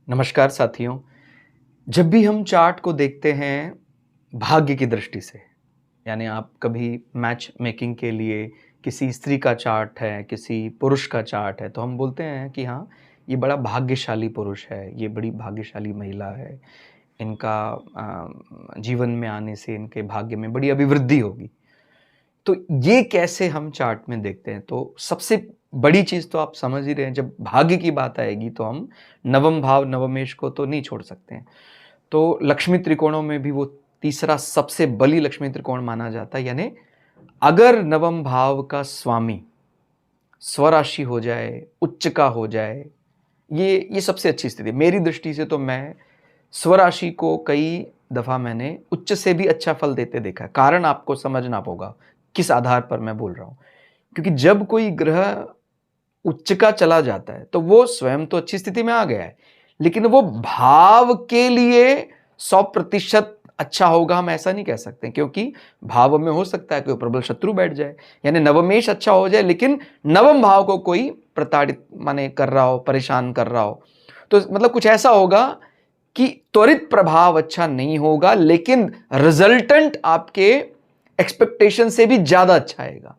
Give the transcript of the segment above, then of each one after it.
नमस्कार साथियों। जब भी हम चार्ट को देखते हैं भाग्य की दृष्टि से, यानी आप कभी मैच मेकिंग के लिए किसी स्त्री का चार्ट है, किसी पुरुष का चार्ट है, तो हम बोलते हैं कि हाँ, ये बड़ा भाग्यशाली पुरुष है, ये बड़ी भाग्यशाली महिला है, इनका जीवन में आने से इनके भाग्य में बड़ी अभिवृद्धि होगी। तो ये कैसे हम चार्ट में देखते हैं? तो सबसे बड़ी चीज़ तो आप समझ ही रहे हैं, जब भाग्य की बात आएगी तो हम नवम भाव नवमेश को तो नहीं छोड़ सकते हैं। तो लक्ष्मी त्रिकोणों में भी वो तीसरा सबसे बली लक्ष्मी त्रिकोण माना जाता है। यानी अगर नवम भाव का स्वामी स्वराशि हो जाए, उच्च का हो जाए, ये सबसे अच्छी स्थिति है। मेरी दृष्टि से तो मैं स्वराशि को कई दफ़ा मैंने उच्च से भी अच्छा फल देते देखा है। कारण आपको समझना होगा, किस आधार पर मैं बोल रहा हूँ। क्योंकि जब कोई ग्रह उच्च का चला जाता है, तो वो स्वयं तो अच्छी स्थिति में आ गया है, लेकिन वो भाव के लिए 100% अच्छा होगा, हम ऐसा नहीं कह सकते, क्योंकि भाव में हो सकता है कोई प्रबल शत्रु बैठ जाए। यानी नवमेश अच्छा हो जाए, लेकिन नवम भाव को कोई प्रताड़ित माने कर रहा हो, परेशान कर रहा हो, तो मतलब कुछ ऐसा होगा कि त्वरित प्रभाव अच्छा नहीं होगा, लेकिन रिजल्टेंट आपके एक्सपेक्टेशन से भी ज्यादा अच्छा आएगा।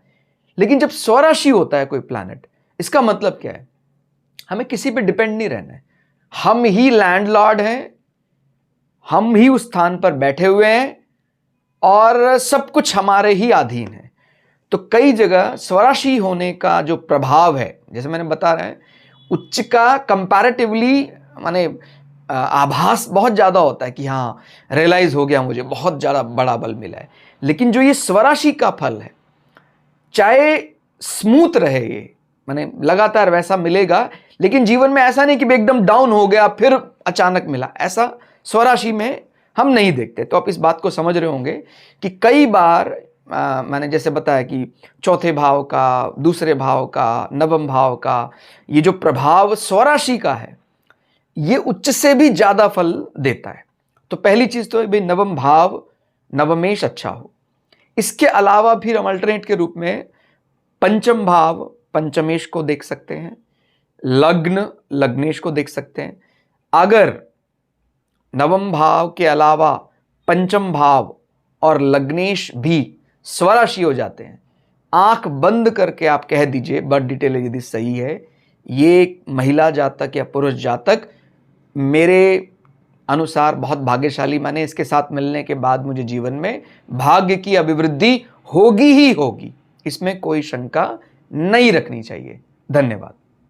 लेकिन जब स्वराशि होता है कोई प्लैनेट, इसका मतलब क्या है? हमें किसी पे डिपेंड नहीं रहना है। हम ही लैंडलॉर्ड हैं, हम ही उस स्थान पर बैठे हुए हैं और सब कुछ हमारे ही अधीन है। तो कई जगह स्वराशि होने का जो प्रभाव है, जैसे मैंने बता रहा है, उच्च का कंपैरेटिवली माने आभास बहुत ज्यादा होता है कि हाँ, रियलाइज हो गया, मुझे बहुत ज्यादा बड़ा बल मिला है। लेकिन जो ये स्वराशि का फल है, चाहे स्मूथ रहे, ये माने लगातार वैसा मिलेगा, लेकिन जीवन में ऐसा नहीं कि एकदम डाउन हो गया फिर अचानक मिला, ऐसा स्वराशि में हम नहीं देखते। तो आप इस बात को समझ रहे होंगे कि कई बार मैंने जैसे बताया कि चौथे भाव का, दूसरे भाव का, नवम भाव का, ये जो प्रभाव स्वराशि का है, ये उच्च से भी ज्यादा फल देता है। तो पहली चीज तो भाई नवम भाव नवमेश अच्छा हो। इसके अलावा फिर हम अल्टरनेट के रूप में पंचम भाव पंचमेश को देख सकते हैं, लग्न लग्नेश को देख सकते हैं। अगर नवम भाव के अलावा पंचम भाव और लग्नेश भी स्वराशि हो जाते हैं, आंख बंद करके आप कह दीजिए, बर्थ डिटेल यदि सही है, ये महिला जातक या पुरुष जातक मेरे अनुसार बहुत भाग्यशाली, माने इसके साथ मिलने के बाद मुझे जीवन में भाग्य की अभिवृद्धि होगी ही होगी, इसमें कोई शंका नहीं रखनी चाहिए। धन्यवाद।